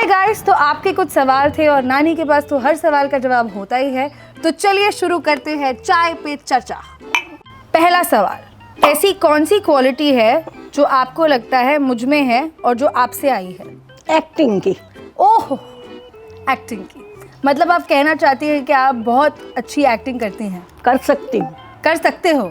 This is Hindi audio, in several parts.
गाइस, तो आपके कुछ सवाल थे और नानी के पास तो हर सवाल का जवाब होता ही है। तो चलिए शुरू करते हैं चाय पे चर्चा। पहला सवाल, ऐसी कौन सी क्वालिटी है जो आपको लगता है मुझ में है और जो आपसे आई है? एक्टिंग की। ओह, एक्टिंग की। मतलब आप कहना चाहती हैं कि आप बहुत अच्छी एक्टिंग करती हैं? कर सकती हूँ। कर सकते हो,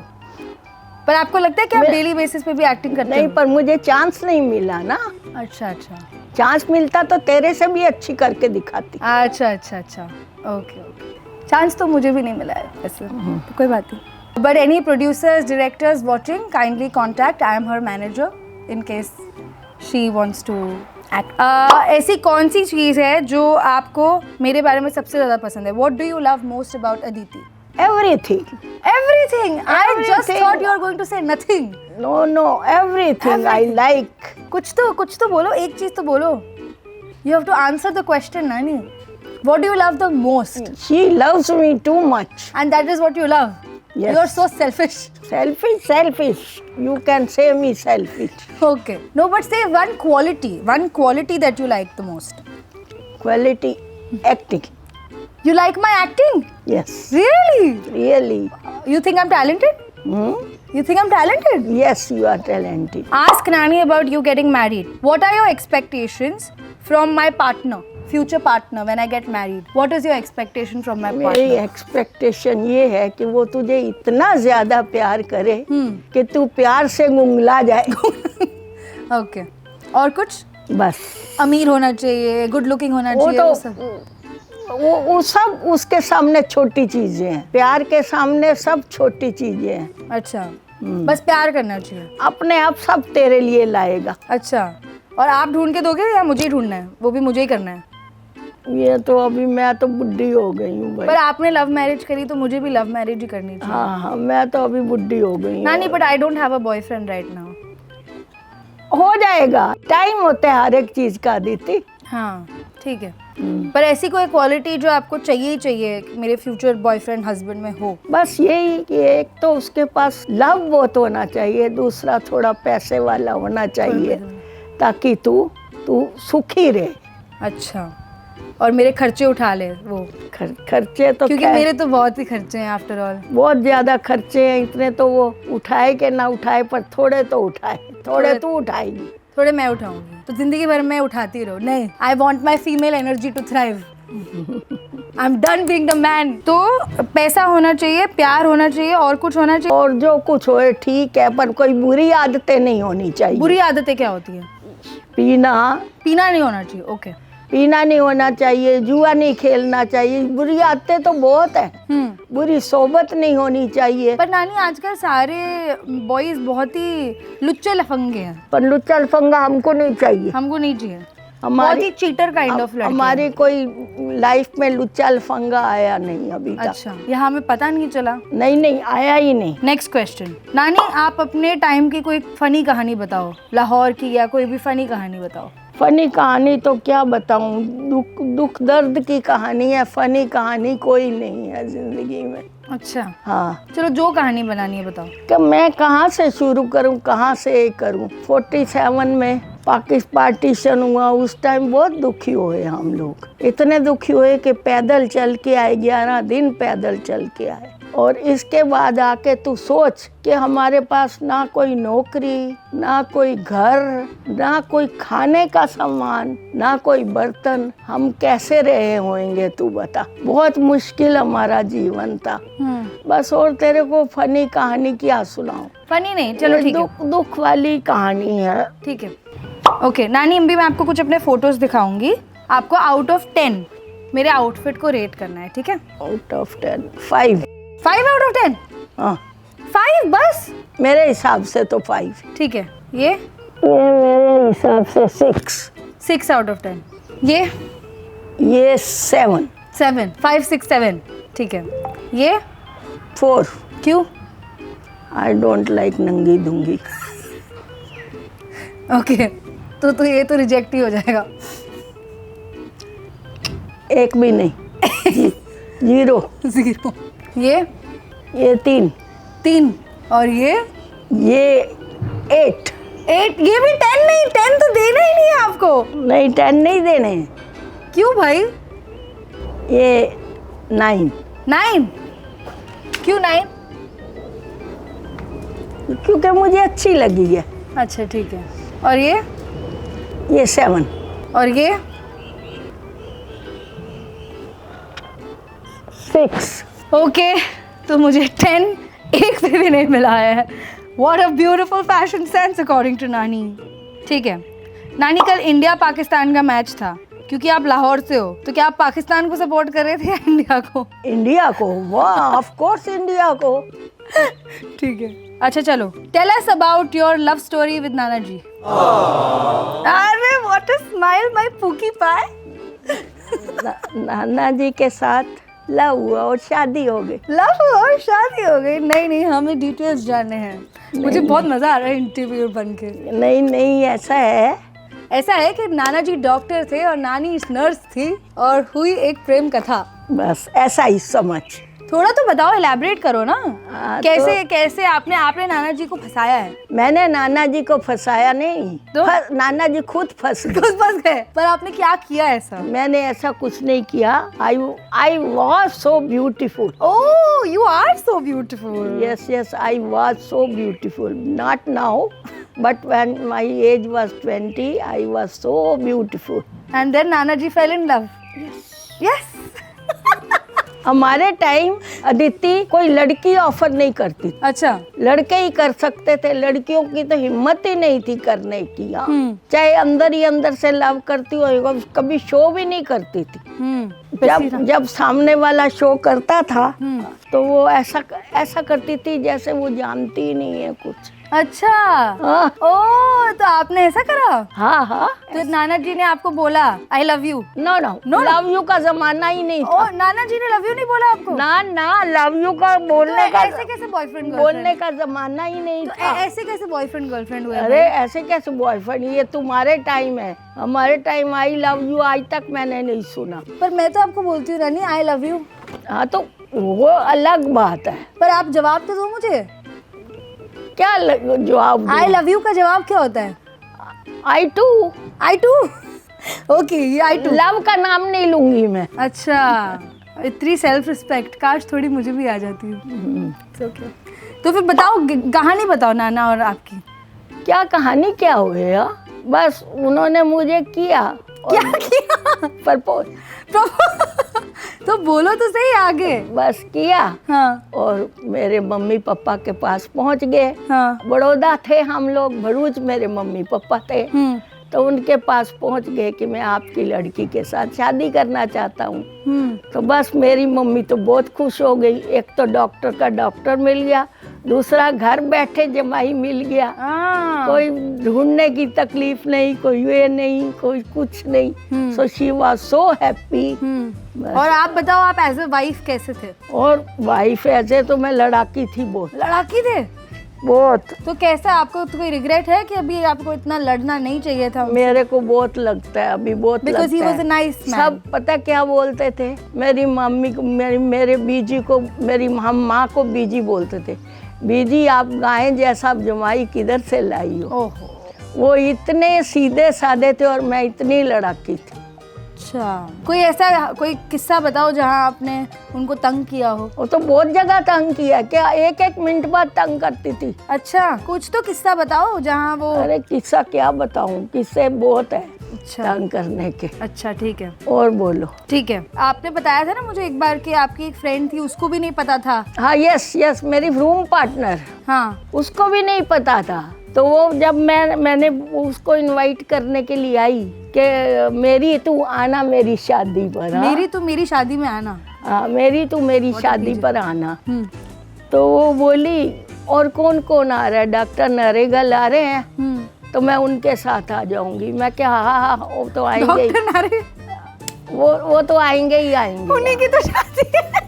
पर आपको लगता है कि आप डेली बेसिस पे भी एक्टिंग करते नहीं, हो? पर मुझे चांस नहीं मिला ना। अच्छा अच्छा चांस मिलता तो तेरे से भी अच्छी करके दिखाती। अच्छा अच्छा अच्छा, ओके ओके। चांस तो मुझे भी नहीं मिला है वैसे, तो कोई बात नहीं। But any producers, directors watching, kindly contact, I am her manager in case she wants to act. ऐसी कौन सी चीज़ है जो आपको मेरे बारे में सबसे ज़्यादा पसंद है? What do you love most about Aditi? Everything. Everything. I just Everything. thought you were going to say nothing. Know everything I like. कुछ तो बोलो, एक चीज तो बोलो. You have to answer the question, Nani. What do you love the most? She loves me too much. And that is what you love. Yes. You are so selfish. Selfish you can say me selfish. Okay. No, but say one quality that you like the most. Quality acting. You like my acting? Yes Really? Really. You think I'm talented? You think I'm talented? Yes you are talented. Ask Nani about you getting married. What are your expectations from my partner, future partner, when I get married? What is your expectation from my मेरी partner? एक्सपेक्टेशन ये है कि वो तुझे इतना ज्यादा प्यार करे कि तू प्यार से गुंगला जाए। Okay. और कुछ? बस अमीर होना चाहिए, गुड लुकिंग होना वो चाहिए, तो वो सब? वो सब उसके सामने छोटी चीजें हैं। प्यार के सामने सब छोटी चीजें हैं। अच्छा, बस प्यार करना चाहिए। अपने आप सब तेरे लिए लाएगा। अच्छा, और आप ढूंढ के दोगे या मुझे ही ढूंढना है? वो भी मुझे ही करना है? ये तो अभी मैं तो बुढ़ी हो गई हूँ भाई। पर आपने लव मैरिज करी तो मुझे भी लव मैरिज ही करनी चाहिए। हाँ, मैं तो अभी बुढ़ी हो गई हूँ। नानी, but I don't have a boyfriend right now. हो जाएगा, टाइम होता है हर एक चीज का दीदी। हाँ ठीक है, पर ऐसी कोई क्वालिटी जो आपको चाहिए ही चाहिए मेरे फ्यूचर बॉयफ्रेंड हस्बैंड में हो? बस यही कि एक तो उसके पास लव बहुत होना चाहिए, दूसरा थोड़ा पैसे वाला होना चाहिए ताकि तू सुखी रहे। अच्छा, और मेरे खर्चे उठा ले वो? खर्चे तो क्योंकि मेरे तो बहुत ही खर्चे हैं आफ्टर ऑल। बहुत ज्यादा खर्चे हैं, इतने तो वो उठाए कि ना उठाए, पर थोड़े तो उठाए। थोड़े तू उठाएगी, थोड़े मैं उठाऊंगी, तो जिंदगी भर मैं उठाती रहूं? नहीं, I want my female energy to thrive. I am done being the man. तो पैसा होना चाहिए, प्यार होना चाहिए, और कुछ होना चाहिए? और जो कुछ होए ठीक है, पर कोई बुरी आदतें नहीं होनी चाहिए। बुरी आदतें क्या होती है? पीना नहीं होना चाहिए। ओके। पीना नहीं होना चाहिए, जुआ नहीं खेलना चाहिए। बुरी आदतें तो बहुत है। बुरी सोबत नहीं होनी चाहिए। पर नानी, आजकल सारे बॉयज बहुत ही लुच्चे लफंगे हैं। पर लुच्चा लफंगा हमको नहीं चाहिए। हमको नहीं चाहिए। हमारी बहुत ही चीटर काइंड ऑफ लड़के। हमारी कोई लाइफ में लुच्चा लफंगा आया नहीं अभी तक। अच्छा, यह हमें पता नहीं चला। नहीं आया ही नहीं। नेक्स्ट क्वेश्चन, नानी आप अपने टाइम की कोई फनी कहानी बताओ, लाहौर की या कोई भी फनी कहानी बताओ। फनी कहानी तो क्या बताऊं, दुख दर्द की कहानी है। फनी कहानी कोई नहीं है जिंदगी में। अच्छा, हाँ, चलो जो कहानी बनानी है बताओ। कि मैं कहाँ से शुरू करूं, कहाँ से करूं। 47 में पार्टीशन हुआ, उस टाइम बहुत दुखी हुए हम लोग। इतने दुखी हुए कि पैदल चल के आए, 11 दिन पैदल चल के आए। और इसके बाद आके तू सोच कि हमारे पास ना कोई नौकरी, ना कोई घर, ना कोई खाने का सामान, ना कोई बर्तन। हम कैसे रहे होंगे तू बता। बहुत मुश्किल हमारा जीवन था। बस, और तेरे को फनी कहानी क्या सुनाऊं? फनी नहीं, चलो ठीक है, दुख वाली कहानी है। ठीक है। ओके नानी, अभी मैं आपको कुछ अपने फोटोज दिखाऊंगी। आपको आउट ऑफ 10 मेरे आउटफिट को रेट करना है, ठीक है? Out of 10 5 out of 10? हाँ, 5 बस? मेरे हिसाब से तो 5। ठीक है। ये मेरे हिसाब से 6 आउट ऑफ 10। ये 7 5 6 7। ठीक है। ये 4। क्यों? आई डोंट लाइक नंगी दूंगी। ओके, तो ये तो रिजेक्ट ही हो जाएगा। एक भी नहीं। 0। ये 3। और ये 8। 8, ये भी 10 नहीं, 10 तो देना ही नहीं है आपको। नहीं 10 नहीं देने, क्यों भाई? ये 9। 9? क्यों 9? क्योंकि मुझे अच्छी लगी है। अच्छा ठीक है। और ये 7। और ये 6। ओके, तो मुझे 10 एक पे भी नहीं मिला है। What a beautiful fashion sense according to नानी। ठीक है नानी, कल इंडिया पाकिस्तान का मैच था, क्योंकि आप लाहौर से हो तो क्या आप पाकिस्तान को सपोर्ट कर रहे थे या इंडिया को? इंडिया को, वाह ऑफ कोर्स इंडिया को। ठीक है, अच्छा चलो, tell us about your love story with Nana ji. अरे what a smile my pookie pie. नाना जी के साथ लव हुआ और शादी हो गई। लव और शादी हो गई? नहीं नहीं, हमें डिटेल्स जानने हैं। मुझे बहुत मजा आ रहा है इंटरव्यू बन के। नहीं नहीं, ऐसा है। ऐसा है कि नाना जी डॉक्टर थे और नानी नर्स थी और हुई एक प्रेम कथा। बस ऐसा ही समझ। थोड़ा तो बताओ, एलैबोरेट करो ना। कैसे तो कैसे आपने नाना जी को फंसाया है? मैंने नाना जी को फंसाया नहीं, तो? नाना जी खुद फंस गए। खुद फंस गए? पर आपने क्या किया ऐसा? मैंने ऐसा कुछ नहीं किया। I was so beautiful. Oh, you are so beautiful. Yes, I was so beautiful. Not now, but when my age was 20, I was so beautiful. And then Nana ji fell in love. Yes. हमारे टाइम अदिति कोई लड़की ऑफर नहीं करती थी। अच्छा। लड़के ही कर सकते थे, लड़कियों की तो हिम्मत ही नहीं थी करने की। चाहे अंदर ही अंदर से लव करती हो, कभी शो भी नहीं करती थी। जब सामने वाला शो करता था तो वो ऐसा करती थी जैसे वो जानती ही नहीं है कुछ। अच्छा। हाँ। ओह, तो आपने ऐसा करा? हाँ। तो नाना जी ने आपको बोला I love you? No, love you का जमाना ही नहीं था। ओह, नाना जी ने लव यू नहीं बोला आपको? ना, लव यू का बोलने का, ऐसे कैसे बॉयफ्रेंड बोलने का जमाना ही नहीं तो था। ऐसे कैसे बॉयफ्रेंड गर्लफ्रेंड हुए? अरे ऐसे कैसे बॉयफ्रेंड, ये तुम्हारे टाइम है। हमारे टाइम आई लव यू आज तक मैंने नहीं सुना। पर मैं तो आपको बोलती हूँ रानी आई लव यू। हाँ, तो वो अलग बात है। पर आप जवाब तो दो मुझे। क्या जवाब? आई लव यू का जवाब क्या होता है? आई टू। ओके, ये आई टू। लव का नाम नहीं लूंगी मैं। अच्छा, इतनी सेल्फ रिस्पेक्ट, काश थोड़ी मुझे भी आ जाती है। ओके, तो फिर बताओ, कहानी बताओ नाना और आपकी। क्या कहानी क्या हुई? बस उन्होंने मुझे किया। क्या किया? प्रपोज। तो बोलो तो सही आगे। बस किया। हाँ। और मेरे मम्मी पापा के पास पहुंच गए। हाँ। बड़ौदा थे हम लोग, भरूच मेरे मम्मी पापा थे। तो उनके पास पहुंच गए कि मैं आपकी लड़की के साथ शादी करना चाहता हूँ। तो बस मेरी मम्मी तो बहुत खुश हो गई। एक तो डॉक्टर का डॉक्टर मिल गया, दूसरा घर बैठे जमाई मिल गया। कोई ढूंढने की तकलीफ नहीं, कोई ये नहीं, कोई कुछ नहीं। So she was so happy. और आप बताओ, आप एज ए वाइफ कैसे थे? और वाइफ ऐसे तो मैं लड़ाकी थी, बहुत लड़ाकी थे बहुत। तो कैसा, आपको तो कोई रिग्रेट है कि अभी आपको इतना लड़ना नहीं चाहिए था? मेरे को बहुत लगता है अभी, बहुत लगता है। Because he was a nice man. सब पता क्या बोलते थे? मेरी मम्मी को, मेरे बीजी को, हम माँ को बीजी बोलते थे। बीजी आप गाय जैसा जमाई किधर से लाई हो? ओहो। वो इतने सीधे साधे थे और मैं इतनी लड़ाकी थी। अच्छा, कोई किस्सा बताओ जहाँ आपने उनको तंग किया हो। वो तो बहुत जगह तंग किया, क्या एक मिनट बाद तंग करती थी। अच्छा, कुछ तो किस्सा बताओ जहाँ वो। अरे किस्सा क्या बताऊं, किस्से बहुत है। अच्छा, तंग करने के। अच्छा ठीक है, और बोलो। ठीक है, आपने बताया था ना मुझे एक बार कि आपकी एक फ्रेंड थी, उसको भी नहीं पता था। हाँ, यस, मेरी रूम पार्टनर। हाँ, उसको भी नहीं पता था। तो वो जब मैंने उसको इनवाइट करने के लिए आई कि मेरी तू आना मेरी शादी पर। मेरी शादी में आना। हाँ, मेरी शादी पर आना। तो वो बोली और कौन कौन आ रहा है? डॉक्टर नरेगल आ रहे हैं, तो मैं उनके साथ आ जाऊंगी। मैं क्या, हाँ वो तो आएंगे ही। वो तो आएंगे ही आएंगे। उन्हीं की तो शादी है।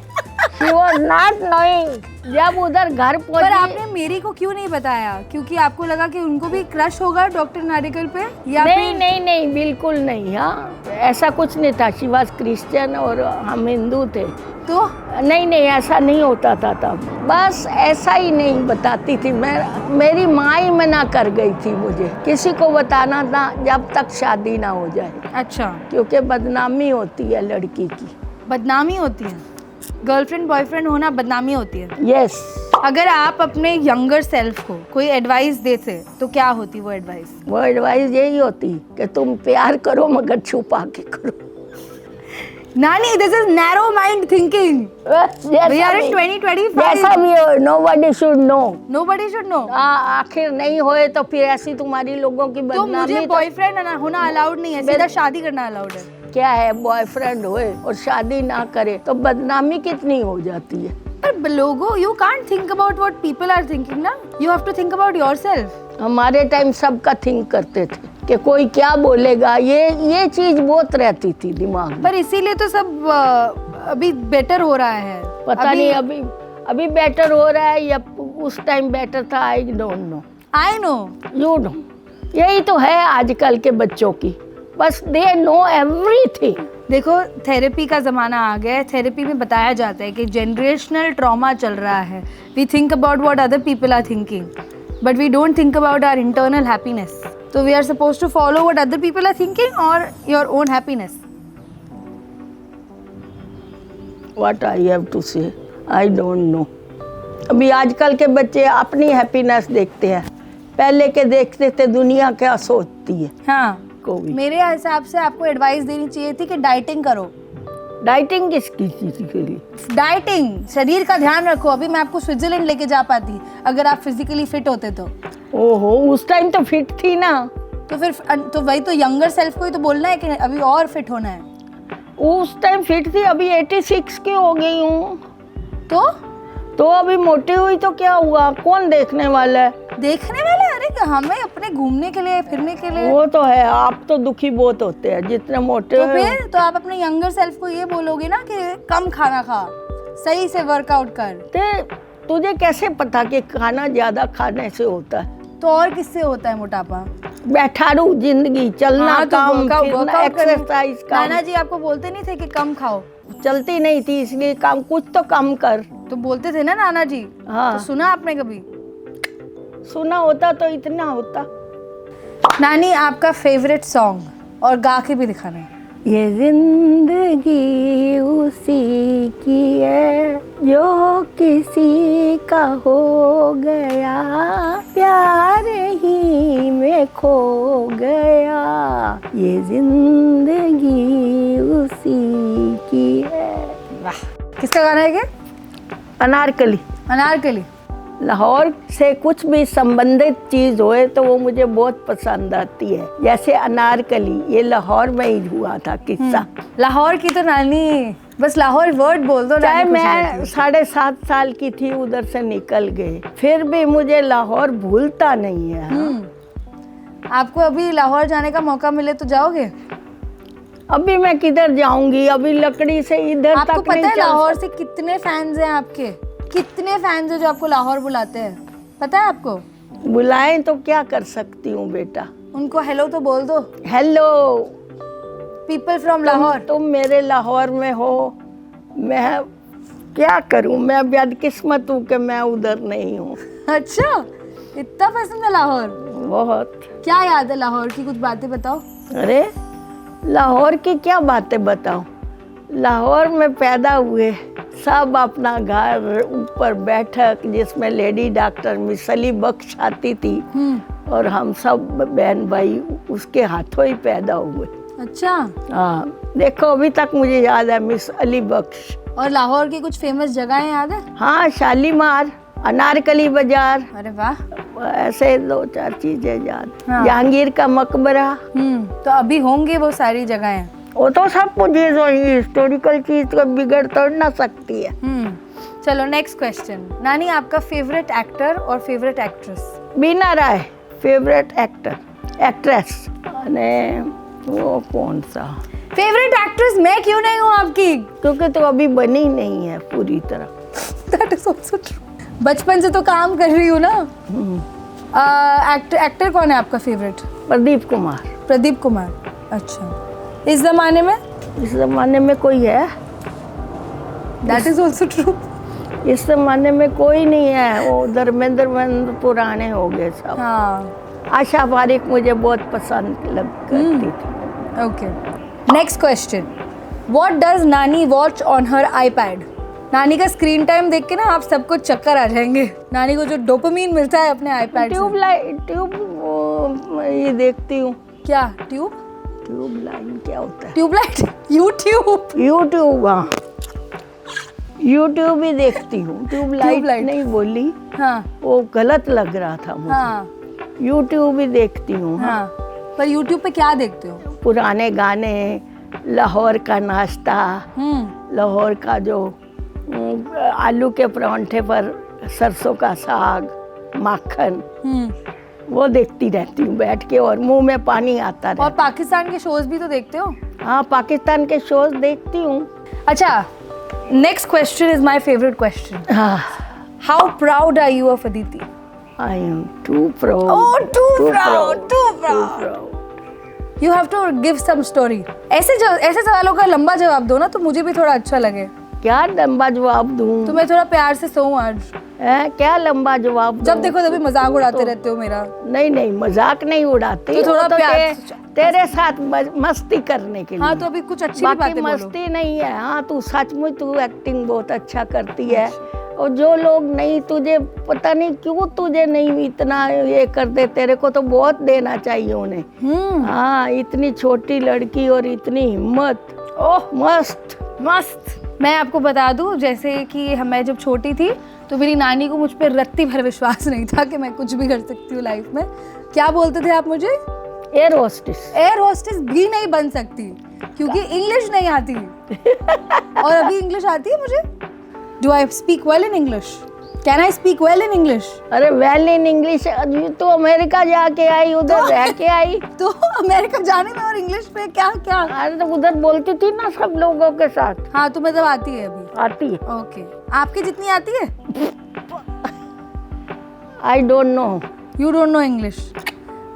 She was not knowing जब उधर घर पर पहुंची, आपने मेरी को क्यों नहीं बताया? क्योंकि आपको लगा कि उनको भी क्रश होगा डॉक्टर नाडिकल पे, या नहीं फिर नहीं नहीं बिल्कुल नहीं। हाँ ऐसा कुछ नहीं था। शी वॉज क्रिश्चियन और हम हिंदू थे। तो नहीं नहीं ऐसा नहीं होता था तब। बस ऐसा ही नहीं बताती थी मैं। मेरी माँ ही मना कर गई थी मुझे किसी को बताना था जब तक शादी ना हो जाए, अच्छा, क्योंकि बदनामी होती है लड़की की। बदनामी होती है, गर्लफ्रेंड बॉयफ्रेंड होना बदनामी होती है। यस। अगर आप अपने यंगर सेल्फ को कोई एडवाइस देते तो क्या होती वो एडवाइस? वो एडवाइस यही होती कि तुम प्यार करो मगर छुपा के करो। नानी, this is narrow mind thinking. We are in 2025. जैसा भी हो, nobody should know। Nobody should know. आखिर नहीं होए तो फिर ऐसी तुम्हारी लोगों की तो बदनामी। मुझे बॉयफ्रेंड होना अलाउड नहीं है, सीधा शादी करना अलाउड है। क्या है, बॉयफ्रेंड होए और शादी ना करे तो बदनामी कितनी हो जाती है। पर लोगों, you can't think about what people are thinking ना, you have to think about yourself। हमारे टाइम सबका थिंक करते थे कि कोई क्या बोलेगा, ये चीज बहुत रहती थी दिमाग में। पर इसीलिए तो सब अभी बेटर हो रहा है। पता नहीं अभी बेटर हो रहा है या उस टाइम बेटर था, I don't know. I know, you know. यही तो है आजकल के बच्चों की, बस दे नो एवरीथिंग। देखो थेरेपी का ज़माना आ गया है। थेरेपी में बताया जाता है कि जनरेशनल ट्रॉमा चल रहा है। We think about what other people are thinking, but we don't think about our internal happiness. तो we are suppose to follow what other people are thinking और your own happiness. What I have to say, I don't know. अभी आजकल के बच्चे अपनी हैप्पीनेस देखते हैं, पहले के देखते थे दुनिया क्या सोचती है। हाँ, कोई मेरे हिसाब से आपको एडवाइस देनी चाहिए थी कि डाइटिंग करो। डाइटिंग किसकी चीज के लिए? डाइटिंग, शरीर का ध्यान रखो। अभी मैं आपको स्विट्जरलैंड लेके जा पाती अगर आप फिजिकली फिट होते तो। ओहो, उस टाइम तो फिट थी ना। तो फिर तो वही तो यंगर सेल्फ को ही तो बोलना है कि अभी और फिट होना है। उस टाइम फिट थी, अभी 86 की हो गई हूँ। तो अभी मोटी हुई तो क्या हुआ, कौन देखने वाला है? देखने वाले? अरे हमें अपने घूमने के लिए, फिरने के लिए। वो तो है, आप तो दुखी बहुत होते हैं जितने मोटे तो हो। फिर तो आप अपने यंगर सेल्फ को ये बोलोगे ना कि कम खाना खा, सही से वर्कआउट कर। तुझे कैसे पता कि खाना ज्यादा खाने से होता है? तो और किससे होता है मोटापा? बैठा रहूं जिंदगी, चलना, हाँ, तो काम, वर्कआउट एक्सरसाइज। नाना जी आपको बोलते नहीं थे कि कम खाओ? चलती नहीं थी इसलिए काम, कुछ तो कम कर। तो बोलते थे ना नाना जी। हाँ। तो सुना आपने कभी? सुना होता तो इतना होता। नानी, आपका फेवरेट सॉन्ग और गा के भी दिखाना है। ये जिंदगी उसी की है जो किसी का हो गया, प्यार ही में खो गया। ये जिंदगी उसी की है। वाह, किसका गाना है ये? अनारकली। अनारकली। लाहौर से कुछ भी संबंधित चीज होए तो वो मुझे बहुत पसंद आती है। जैसे अनारकली, ये लाहौर में ही हुआ था किस्सा। लाहौर की तो नानी बस लाहौर वर्ड बोल दो। चाहे मैं 7.5 साल की थी उधर से निकल गए, फिर भी मुझे लाहौर भूलता नहीं है। आपको अभी लाहौर जाने का मौका मिले तो जाओगे? अभी मैं किधर जाऊंगी, अभी लकड़ी से इधर तक आपको नहीं पता है चल लाहौर से कितने फैंस हैं आपके? कितने फैंस हैं जो आपको लाहौर बुलाते हैं? पता है आपको? बुलाएं तो क्या कर सकती हूँ बेटा। उनको हेलो तो बोल दो। Hello people from Lahore. तुम मेरे लाहौर में हो, मैं क्या करूँ, मैं बदकिस्मत हूँ कि मैं उधर नहीं हूँ। अच्छा, इतना पसंद है लाहौर? बहुत। क्या याद है लाहौर की, कुछ बातें बताओ। अरे लाहौर की क्या बातें बताऊं। लाहौर में पैदा हुए, सब अपना घर, ऊपर बैठक जिसमें लेडी डॉक्टर मिस अली बख्श आती थी और हम सब बहन भाई उसके हाथों ही पैदा हुए। अच्छा। हाँ, देखो अभी तक मुझे याद है मिस अली बख्श। और लाहौर की कुछ फेमस जगहें याद है? हाँ, शालीमार, अनारकली बाजार। अरे वाह, ऐसे 2-4 चीजें याद। हाँ। जहांगीर का मकबरा। तो अभी होंगे वो सारी जगहें। वो तो सब चीज हिस्टोरिकल चीज तो बिगड़ तो ना सकती है। चलो नेक्स्ट क्वेश्चन। नानी, आपका फेवरेट एक्टर और फेवरेट एक्ट्रेस? बीना राय फेवरेट एक्ट्रेस। ने वो कौन सा? फेवरेट एक्ट्रेस मैं क्यों नहीं हूँ आपकी? क्योंकि तो अभी बनी नहीं है पूरी तरह। That is also true. बचपन से तो काम कर रही हूँ ना। एक्टर कौन है आपका फेवरेट? प्रदीप कुमार। प्रदीप कुमार, अच्छा। इस जमाने में? इस जमाने में कोई है? That is also true. इस जमाने में कोई नहीं है, वो धर्मेंद्र पुराने हो गए सब। हाँ। आशा पारेख मुझे बहुत पसंद करती थी। Okay, next question. What does नानी वॉच ऑन हर आईपैड? नानी का स्क्रीन टाइम देख के ना आप सबको चक्कर आ जाएंगे। नानी को जो डोपामीन मिलता है अपने आईपैड से। ट्यूब ये देखती हूँ। क्या ट्यूब? ट्यूबलाइन क्या होता है? ट्यूबलाइट? यूट्यूब, हाँ यूट्यूब ही देखती हूँ। ट्यूबलाइट नहीं बोली, हाँ वो गलत लग रहा था मुझे। हाँ यूट्यूब ही देखती हूँ। हाँ। पर यूट्यूब पे क्या देखते हो? पुराने गाने, लाहौर का नाश्ता, लाहौर का जो आलू के परांठे पर सरसों का साग, माखन, वो देखती रहती हूँ बैठ के और मुंह में पानी आता रहता। और पाकिस्तान के शोज भी तो देखते हो? हाँ, पाकिस्तान के शोज देखती हूँ। अच्छा, next question is my favourite question. How proud are you of Aditi? I am too proud. Oh, too proud. proud. You have to give some story. ऐसे सवालों का लंबा जवाब दो ना, तो मुझे भी थोड़ा अच्छा लगे। क्या लंबा जवाब दूं? तो मैं थोड़ा प्यार से सोऊं आज। क्या लंबा जवाब दूं? जब देखो तभी मजाक उड़ाते रहते हो मेरा। नहीं, मजाक नहीं उड़ाती। तो थोड़ा प्यार तेरे साथ मस्ती करने के लिए। हाँ, तो अभी कुछ अच्छी बातें बोलो। मस्ती नहीं है। हाँ, तू सचमुच तू एक्टिंग बहुत अच्छा करती है। और जो लोग नहीं, तुझे पता नहीं क्यों तुझे नहीं इतना ये करते। तेरे को तो बहुत देना चाहिए उन्हें। हाँ, इतनी छोटी लड़की और इतनी हिम्मत। ओह, मस्त। मैं आपको बता दूं, जैसे कि मैं जब छोटी थी तो मेरी नानी को मुझ पर रत्ती भर विश्वास नहीं था कि मैं कुछ भी कर सकती हूँ लाइफ में। क्या बोलते थे आप मुझे? एयर होस्टेस भी नहीं बन सकती क्योंकि इंग्लिश नहीं आती। और अभी इंग्लिश आती है मुझे। Do I speak well in English? Can I speak well in English? अरे वेल इन इंग्लिश? तो अमेरिका जाके आई, उधर रह के आई। तो अमेरिका जाने में और इंग्लिश पे क्या? अरे तो उधर बोलती थी ना सब लोगों के साथ। हाँ, तो मतलब आती है अभी? आती है। ओके, आपकी जितनी आती है? I don't know. You don't know English?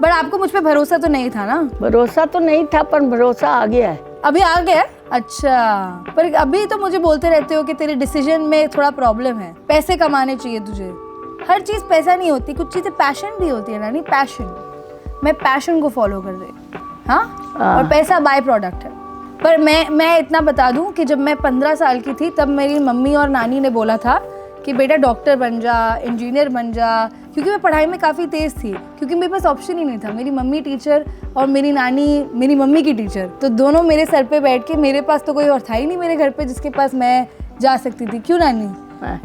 But आपको मुझ पे भरोसा तो नहीं था ना? भरोसा तो नहीं था, पर भरोसा आ गया है। अभी आ गया? अच्छा, पर अभी तो मुझे बोलते रहते हो कि तेरे डिसीजन में थोड़ा प्रॉब्लम है, पैसे कमाने चाहिए तुझे। हर चीज़ पैसा नहीं होती, कुछ चीज़ें पैशन भी होती है ना। नहीं, पैशन, मैं पैशन को फॉलो कर रही हूँ। हाँ, और पैसा बाय प्रोडक्ट है। पर मैं इतना बता दूं कि जब मैं 15 साल की थी तब मेरी मम्मी और नानी ने बोला था कि बेटा डॉक्टर बन जा, इंजीनियर बन जा, क्योंकि मैं पढ़ाई में काफ़ी तेज़ थी। क्योंकि मेरे पास ऑप्शन ही नहीं था। मेरी मम्मी टीचर और मेरी नानी मेरी मम्मी की टीचर, तो दोनों मेरे सर पे बैठ के, मेरे पास तो कोई और था ही नहीं मेरे घर पे जिसके पास मैं जा सकती थी। क्यों नानी?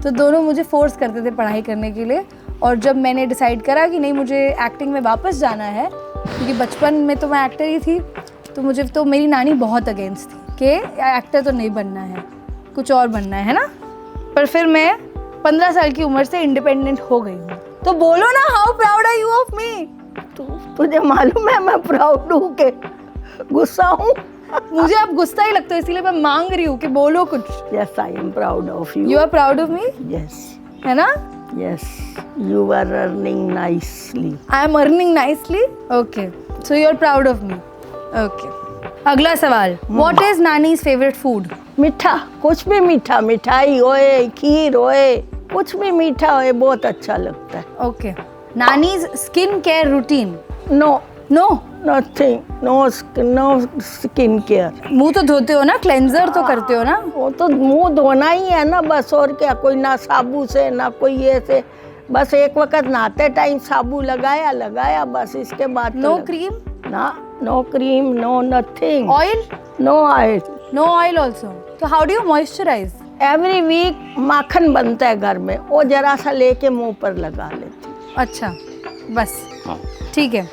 तो दोनों मुझे फोर्स करते थे पढ़ाई करने के लिए। और जब मैंने डिसाइड करा कि नहीं, मुझे एक्टिंग में वापस जाना है, क्योंकि बचपन में तो मैं एक्टर ही थी, तो मुझे तो मेरी नानी बहुत अगेंस्ट थी कि एक्टर तो नहीं बनना है, कुछ और बनना है ना। पर फिर मैं 15 साल की उम्र से इंडिपेंडेंट हो गई हूँ। तो बोलो ना, how proud are you of me? तुझे मालूम है मैं प्राउड हूँ कि गुस्सा हूँ? मुझे आप गुस्सा ही लगता है, इसीलिए मैं मांग रही हूँ कि बोलो कुछ। Yes, I am proud of you. You are proud of me? Yes. है ना? Yes, you are earning nicely. I am earning nicely? Okay, so you are proud of me. Okay, अगला सवाल। What is Nani's favourite food? मीठा, कुछ भी मीठा, मिठाई होए, खीर होए, कुछ भी मीठा होए, बहुत अच्छा लगता है। Okay, Nani's skin care routine? No no, nothing, no skin care. मुंह तो धोते हो ना, क्लेंजर तो करते हो ना? वो तो मुंह धोना ही है ना बस, और क्या। कोई ना साबु से ना कोई ये से, बस एक वक्त नहाते टाइम साबु लगाया बस। इसके बाद नो क्रीम? ना, no cream, no nothing. Oil? No oil. No oil also? तो how do you moisturize? Every week माखन बनता है घर में, वो जरा सा लेके मुंह पर लगा लेती। अच्छा, बस ठीक है।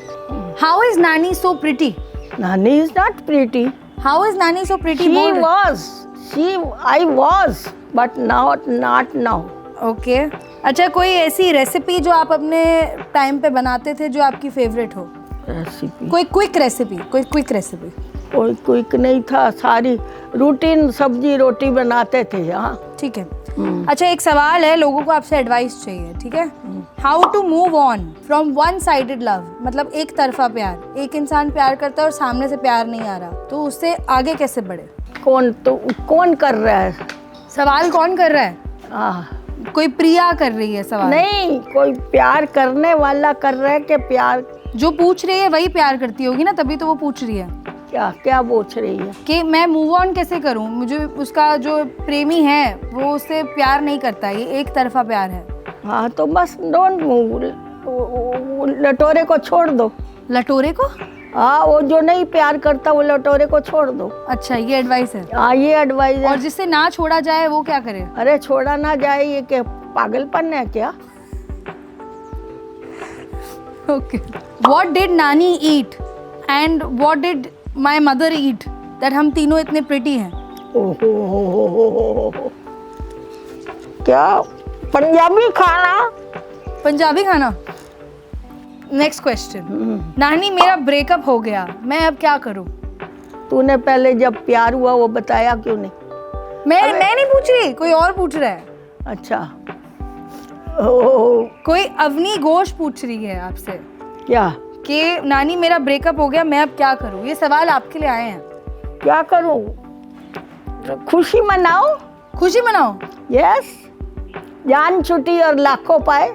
How is nani so pretty? Nani is not pretty. How is nani so pretty? I was, but not now. Okay, अच्छा, कोई ऐसी रेसिपी जो आप अपने टाइम पे बनाते थे जो आपकी फेवरेट हो? रेसिपी? कोई क्विक रेसिपी? कोई क्विक नहीं था, सारी रूटीन सब्जी रोटी बनाते थे। हाँ, ठीक है। अच्छा, एक सवाल है, लोगों को आपसे एडवाइस चाहिए, ठीक है? How to move on from one sided love, मतलब एक तरफा प्यार, एक इंसान प्यार करता है और सामने से प्यार नहीं आ रहा, तो उससे आगे कैसे बढ़े? कौन कर रहा है सवाल? कौन कर रहा है? कोई प्रिया कर रही है सवाल? नहीं, कोई प्यार करने वाला कर रहा है कि प्यार जो पूछ रही है वही प्यार करती होगी ना, तभी तो वो पूछ रही है। क्या पूछ रही है कि मैं मूव ऑन कैसे करूं, मुझे उसका जो प्रेमी है वो उससे प्यार नहीं करता, ये एक तरफा प्यार है। हाँ, तो बस डोंट मूव, लटोरे को छोड़ दो। लटोरे को? हाँ, वो जो नहीं प्यार करता वो लटोरे को छोड़ दो। अच्छा, ये एडवाइस है? हाँ, ये एडवाइस है। और जिससे ना छोड़ा जाए वो क्या करे? अरे छोड़ा ना जाए, ये क्या पागलपन है क्या? ओके। व्हाट डिड नानी eat and what did my mother eat that हम तीनों इतने प्रिटी हैं? ओहो, क्या पंजाबी खाना? पंजाबी खाना? Next question. नानी, मेरा ब्रेकअप हो गया, मैं अब क्या करूं? तूने पहले जब प्यार हुआ वो बताया क्यों नहीं? मैं नहीं पूछ रही, कोई और पूछ रहा है। अच्छा। ओह, कोई अवनी घोष पूछ रही है आपसे क्या कि नानी मेरा ब्रेकअप हो गया, मैं अब क्या करूं? ये सवाल आपके लिए आए हैं। क्या करूं? खुशी मनाओ। खुशी मनाओ? यस, जान छुटी और लाखों पाए।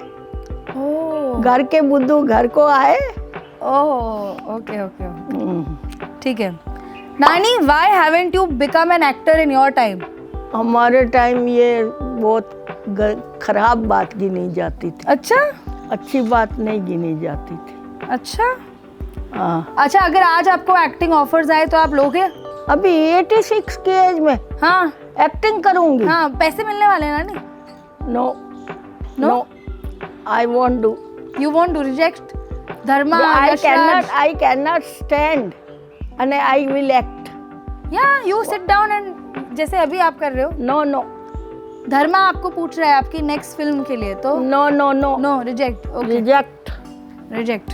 घर के बुद्धू घर को आए। ओह, ओके। ठीक है। नानी, why haven't you become an actor in your time? हमारे टाइम ये बहुत खराब बात गिनी जाती थी। अच्छा? अच्छी बात नहीं गिनी जाती थी। अच्छा। हाँ। अच्छा, अगर आज आपको एक्टिंग ऑफर्स आए तो आप लोगे? अभी 86 की एज में? हाँ। एक्टिंग करूंगी? हाँ, पैसे मिलने वाले हैं नानी? No, I won't do. You won't do? Reject? Dharma, I cannot stand and I will act. Yeah, you sit down and जैसे अभी आप कर रहे हो। No. धर्मा आपको पूछ रहा है आपकी नेक्स्ट फिल्म के लिए, तो No, reject. Okay. Reject.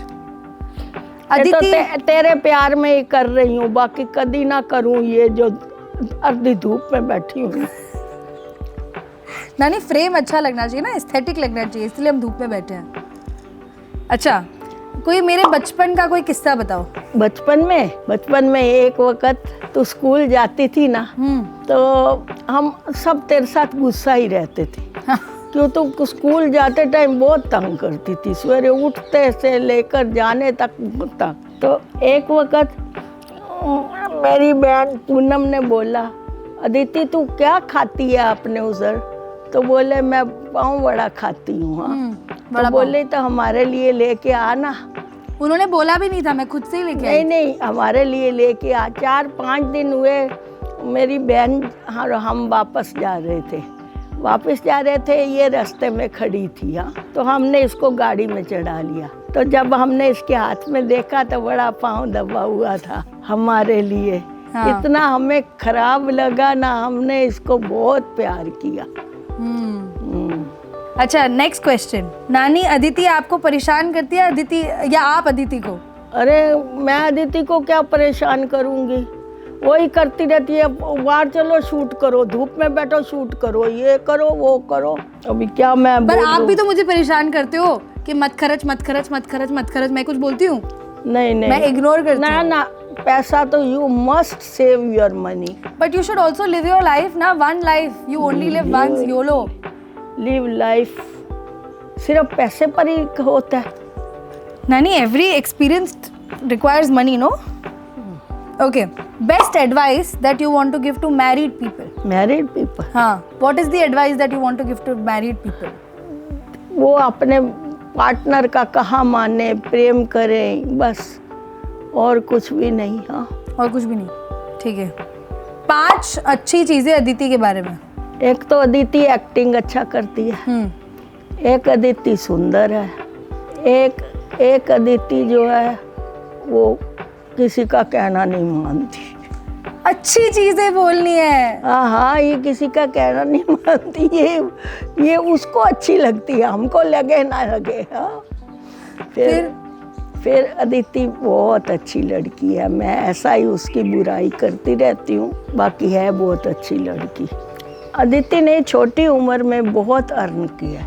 Aditi, तेरे प्यार में ही कर रही हूँ, बाकी कभी ना करूँ ये जो अर्धी धूप में बैठी हूँ। नानी, फ्रेम अच्छा लगना चाहिए ना, एस्थेटिक लगना चाहिए, इसलिए हम धूप में बैठे हैं। अच्छा, कोई मेरे बचपन का कोई किस्सा बताओ। बचपन में एक वक्त तो स्कूल जाती थी ना, तो हम सब तेरे साथ गुस्सा ही रहते थे। हाँ। क्यों? तो स्कूल जाते टाइम बहुत तंग करती थी, सवेरे उठते से लेकर जाने तक। तो एक वक्त मेरी बहन पूनम ने बोला, अदिति तू क्या खाती है अपने उधर? तो बोले मैं पाव वड़ा खाती हूँ। हाँ। तो बोले तो हमारे लिए लेके आना। उन्होंने बोला भी नहीं था, मैं खुद से ही लेके आई। नहीं, हमारे लिए लेके आ। 4-5 दिन हुए मेरी बहन, हाँ, हम वापस जा रहे थे, ये रास्ते में खड़ी थी। हाँ, तो हमने इसको गाड़ी में चढ़ा लिया। तो जब हमने इसके हाथ में देखा तो बड़ा पाँव दबा हुआ था हमारे लिए। हाँ। इतना हमें खराब लगा ना, हमने इसको बहुत प्यार किया। अच्छा, नेक्स्ट क्वेश्चन। नानी, अदिति आपको परेशान करती है अदिति या आप अदिति को? अरे मैं अदिति को क्या परेशान करूंगी, वही करती रहती है। बाहर चलो शूट करो, धूप में बैठो शूट करो, ये करो वो करो। अभी क्या मैं पर आप भी तो मुझे परेशान करते हो कि मत खर्च। मैं कुछ बोलती हूँ? नहीं, मैं इग्नोर करती हूँ। ना, पैसा तो you must save your money, but you should also live your life ना। One life, you only live once, yolo. Live life सिर्फ पैसे पर ही होता है। Nani, every experience requires money, no? Okay, best advice that you want to give to married people? हाँ, what is the advice that you want to give to married people? वो अपने पार्टनर का कहा माने, प्रेम करें, बस, और कुछ भी नहीं। हाँ, और कुछ भी नहीं। ठीक है। 5 अच्छी चीजें अदिति के बारे में। एक तो अदिति एक्टिंग अच्छा करती है। एक अदिति सुंदर है। एक अदिति जो है वो किसी का कहना नहीं मानती। अच्छी चीजें बोलनी है। हाँ, ये किसी का कहना नहीं मानती, ये उसको अच्छी लगती है, हमको लगे ना लगे। हाँ, फिर अदिति बहुत अच्छी लड़की है। मैं ऐसा ही उसकी बुराई करती रहती हूँ, बाकी है बहुत अच्छी लड़की। अदिति ने छोटी उम्र में बहुत अर्न किया,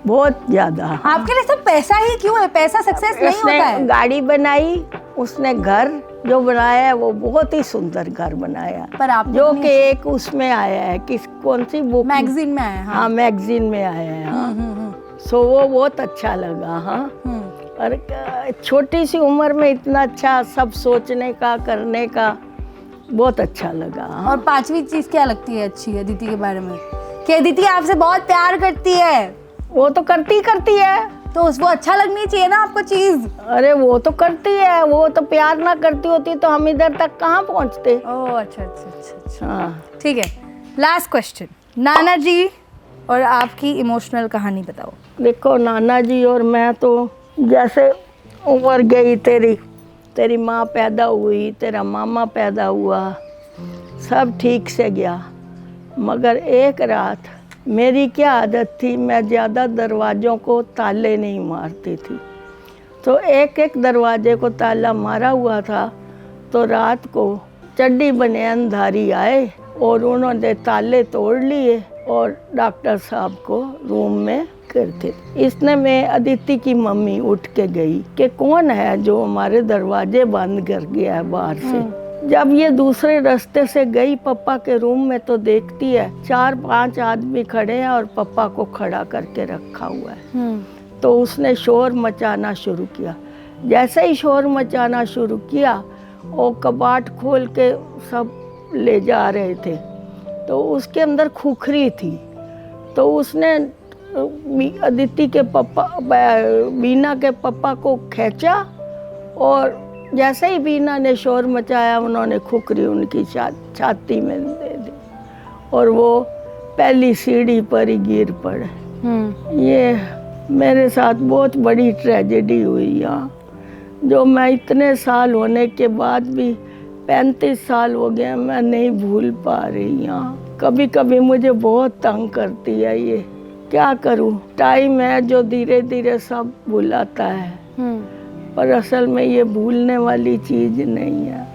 बहुत ज़्यादा। आपके लिए सब पैसा ही क्यों है? पैसा सक्सेस नहीं होता है। उसने गाड़ी बनाई, उसने घर जो बनाया है वो बहुत ही सुंदर घर बनाया, पर आप जो कि एक उसमें आया है, कौन सी बुक, मैगजीन में आया है। हाँ मैगजीन में आया है। हाँ सो वो बहुत अच्छा लगा। हाँ और छोटी सी उम्र में इतना अच्छा सब सोचने का, करने का, बहुत अच्छा लगा। हाँ। और पांचवी चीज क्या लगती है अच्छी अदिति के बारे में? कि अदिति आपसे बहुत प्यार करती है। वो तो करती है। तो वो अच्छा लगनी चाहिए ना आपको चीज। अरे वो तो करती है, वो तो प्यार ना करती होती तो हम इधर तक कहाँ पहुँचते। ओह अच्छा। हाँ ठीक है, लास्ट क्वेश्चन। नाना जी और आपकी इमोशनल कहानी बताओ। देखो नाना जी और मैं तो जैसे उम्र गई, तेरी माँ पैदा हुई, तेरा मामा पैदा हुआ, सब ठीक से गया, मगर एक रात मेरी क्या आदत थी, मैं ज़्यादा दरवाज़ों को ताले नहीं मारती थी। तो एक दरवाजे को ताला मारा हुआ था, तो रात को चड्डी बनियानधारी आए और उन्होंने ताले तोड़ लिए और डॉक्टर साहब को रूम में करते। इसने मैं अदिति की मम्मी उठ के गई कि कौन है जो हमारे दरवाजे बंद कर गया है बाहर से। जब ये दूसरे रास्ते से गई पापा के रूम में तो देखती है 4-5 आदमी खड़े हैं और पापा को खड़ा करके रखा हुआ है। तो उसने शोर मचाना शुरू किया। जैसे ही शोर मचाना शुरू किया, वो कबाट खोल के सब ले जा रहे थे, तो उसके अंदर खुखरी थी। तो उसने अदिति के पापा, बीना के पापा को खींचा और जैसे ही बीना ने शोर मचाया, उन्होंने खुखरी उनकी छाती में दे दी और वो पहली सीढ़ी पर ही गिर पड़े। ये मेरे साथ बहुत बड़ी ट्रेजेडी हुई यहाँ, जो मैं इतने साल होने के बाद भी 35 साल हो गए, मैं नहीं भूल पा रही। यहाँ कभी कभी मुझे बहुत तंग करती है ये, क्या करूँ। टाइम है जो धीरे धीरे सब भुलाता है, पर असल में ये भूलने वाली चीज़ नहीं है।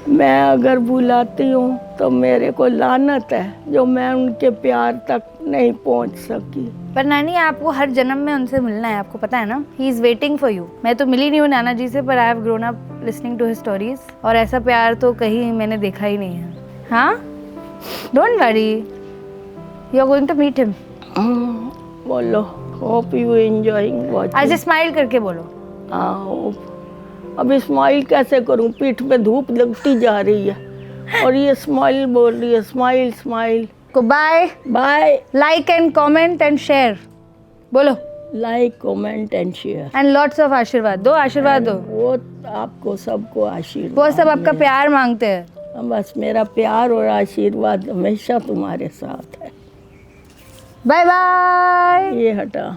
मैं अगर भुलाती हूँ तो मेरे को लानत है जो मैं उनके प्यार तक नहीं पहुँच सकी। पर नानी आपको हर जन्म में उनसे मिलना है, आपको पता है ना। He is waiting for you. मैं तो मिली नहीं हूँ नाना जी से, पर I have grown up listening to his stories, और ऐसा प्यार तो कहीं मैंने देखा ही नहीं है। हाँ, don't worry, you are going to meet him. बोलो, होप यू एंजॉयिंग वाचिंग। आज स्माइल करके बोलो। हाँ, अब स्माइल कैसे करूं, पीठ पे धूप लगती जा रही है और ये स्माइल बोल रही है, स्माइल स्माइल। को bye bye. Like and comment and share बोलो। Like, comment and share and lots of आशीर्वाद दो, आशीर्वाद दो। वो आपको सबको आशीर्वाद, वो सब आपका प्यार मांगते हैं। बस मेरा प्यार और आशीर्वाद हमेशा तुम्हारे साथ है। Bye bye. ये हटा।